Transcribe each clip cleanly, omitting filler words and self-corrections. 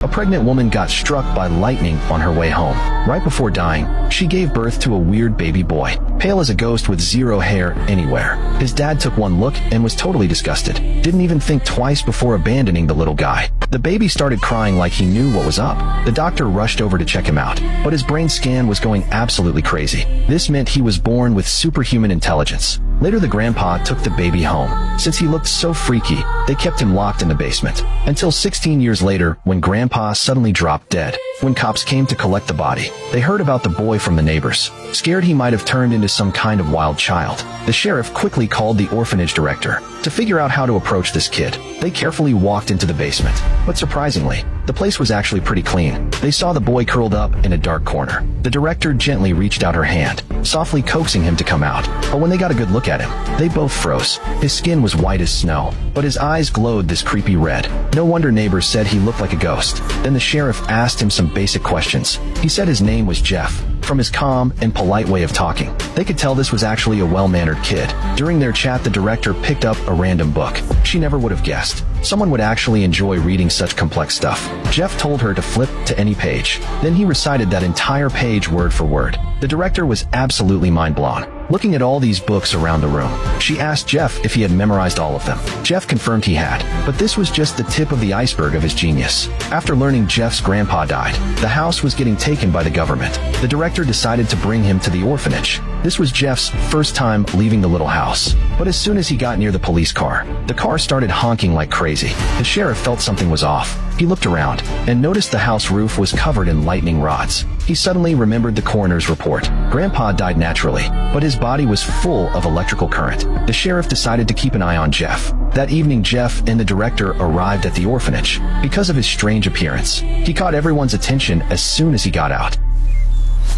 A pregnant woman got struck by lightning on her way home. Right before dying, she gave birth to a weird baby boy, pale as a ghost with zero hair anywhere. His dad took one look and was totally disgusted. Didn't even think twice before abandoning the little guy. The baby started crying like he knew what was up. The doctor rushed over to check him out, but his brain scan was going absolutely crazy. This meant he was born with superhuman intelligence. Later, the grandpa took the baby home. Since he looked so freaky, they kept him locked in the basement. Until 16 years later, when grandpa suddenly dropped dead. When cops came to collect the body, they heard about the boy from the neighbors. Scared he might have turned into some kind of wild child, the sheriff quickly called the orphanage director to figure out how to approach this kid. They carefully walked into the basement, but surprisingly, the place was actually pretty clean. They saw the boy curled up in a dark corner. The director gently reached out her hand, softly coaxing him to come out. But when they got a good look at him, they both froze. His skin was white as snow, but his eyes glowed this creepy red. No wonder neighbors said he looked like a ghost. Then the sheriff asked him some basic questions. He said his name was Jeff. From his calm and polite way of talking, they could tell this was actually a well-mannered kid. During their chat, the director picked up a random book. She never would have guessed someone would actually enjoy reading such complex stuff. Jeff told her to flip to any page. Then he recited that entire page word for word. The director was absolutely mind-blown. Looking at all these books around the room, she asked Jeff if he had memorized all of them. Jeff confirmed he had, but this was just the tip of the iceberg of his genius. After learning Jeff's grandpa died, the house was getting taken by the government. The director decided to bring him to the orphanage. This was Jeff's first time leaving the little house. But as soon as he got near the police car, the car started honking like crazy. The sheriff felt something was off. He looked around and noticed the house roof was covered in lightning rods. He suddenly remembered the coroner's report. Grandpa died naturally, but his body was full of electrical current. The sheriff decided to keep an eye on Jeff. That evening, Jeff and the director arrived at the orphanage. Because of his strange appearance, he caught everyone's attention as soon as he got out.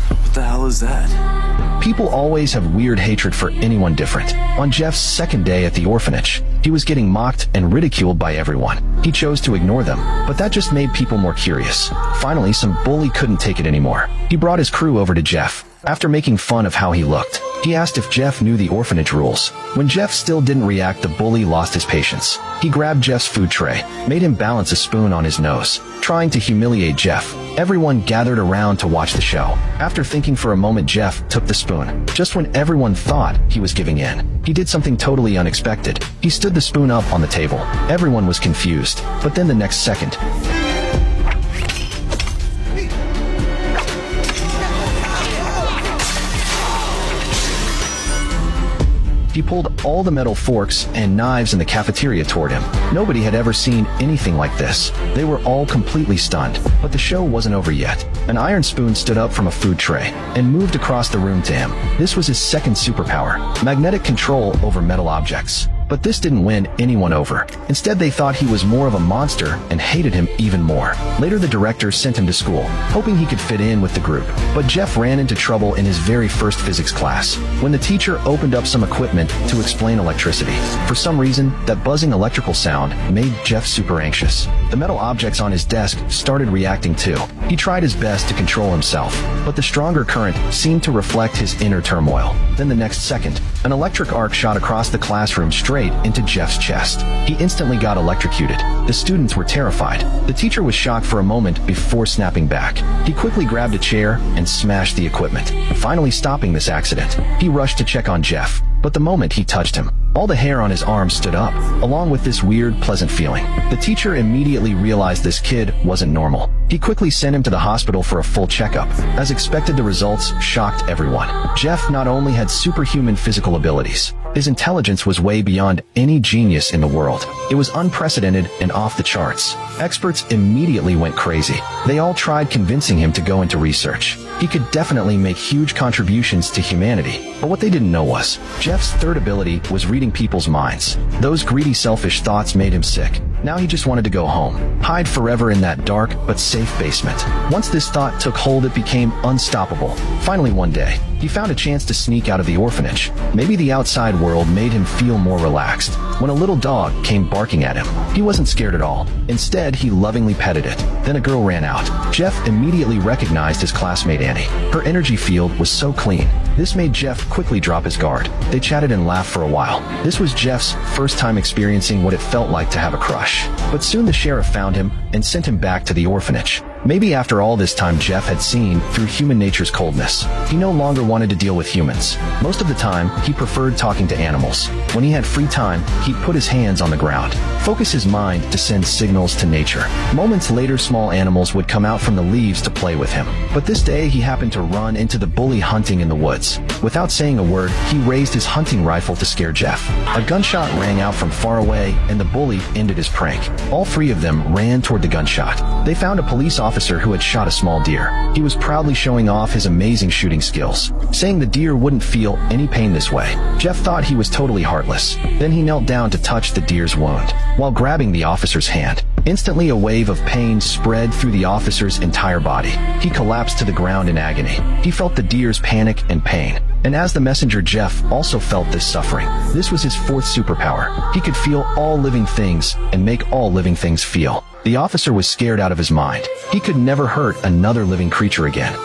What the hell is that? People always have weird hatred for anyone different. On Jeff's second day at the orphanage, he was getting mocked and ridiculed by everyone. He chose to ignore them, but that just made people more curious. Finally, some bully couldn't take it anymore. He brought his crew over to Jeff. After making fun of how he looked, he asked if Jeff knew the orphanage rules. When Jeff still didn't react, the bully lost his patience. He grabbed Jeff's food tray, made him balance a spoon on his nose, trying to humiliate Jeff. Everyone gathered around to watch the show. After thinking for a moment, Jeff took the spoon. Just when everyone thought he was giving in, he did something totally unexpected. He stood the spoon up on the table. Everyone was confused, but then the next second, he pulled all the metal forks and knives in the cafeteria toward him. Nobody had ever seen anything like this. They were all completely stunned, but the show wasn't over yet. An iron spoon stood up from a food tray and moved across the room to him. This was his second superpower, magnetic control over metal objects. But this didn't win anyone over. Instead, they thought he was more of a monster and hated him even more. Later, the director sent him to school, hoping he could fit in with the group. But Jeff ran into trouble in his very first physics class, when the teacher opened up some equipment to explain electricity. For some reason, that buzzing electrical sound made Jeff super anxious. The metal objects on his desk started reacting too. He tried his best to control himself, but the stronger current seemed to reflect his inner turmoil. Then the next second, an electric arc shot across the classroom straight into Jeff's chest. He instantly got electrocuted. The students were terrified. The teacher was shocked for a moment before snapping back. He quickly grabbed a chair and smashed the equipment, finally stopping this accident. He rushed to check on Jeff, but the moment he touched him, all the hair on his arm stood up, along with this weird, pleasant feeling. The teacher immediately realized this kid wasn't normal. He quickly sent him to the hospital for a full checkup. As expected, the results shocked everyone. Jeff not only had superhuman physical abilities, his intelligence was way beyond any genius in the world. It was unprecedented and off the charts. Experts immediately went crazy. They all tried convincing him to go into research. He could definitely make huge contributions to humanity. But what they didn't know was, Jeff's third ability was reading people's minds. Those greedy, selfish thoughts made him sick. Now he just wanted to go home, hide forever in that dark but safe basement. Once this thought took hold, it became unstoppable. Finally, one day, he found a chance to sneak out of the orphanage. Maybe the outside world made him feel more relaxed. When a little dog came barking at him, he wasn't scared at all. Instead, he lovingly petted it. Then a girl ran out. Jeff immediately recognized his classmate Annie. Her energy field was so clean. This made Jeff quickly drop his guard. They chatted and laughed for a while. This was Jeff's first time experiencing what it felt like to have a crush. But soon the sheriff found him and sent him back to the orphanage. Maybe after all this time Jeff had seen through human nature's coldness. He no longer wanted to deal with humans. Most of the time, he preferred talking to animals. When he had free time, he'd put his hands on the ground, focus his mind to send signals to nature. Moments later, small animals would come out from the leaves to play with him. But this day, he happened to run into the bully hunting in the woods. Without saying a word, he raised his hunting rifle to scare Jeff. A gunshot rang out from far away, and the bully ended his prank. All three of them ran toward the gunshot. They found a police officer who had shot a small deer. He was proudly showing off his amazing shooting skills, saying the deer wouldn't feel any pain this way. Jeff thought he was totally heartless. Then he knelt down to touch the deer's wound, while grabbing the officer's hand. Instantly, a wave of pain spread through the officer's entire body. He collapsed to the ground in agony. He felt the deer's panic and pain. And as the messenger, Jeff also felt this suffering. This was his fourth superpower. He could feel all living things and make all living things feel. The officer was scared out of his mind. He could never hurt another living creature again.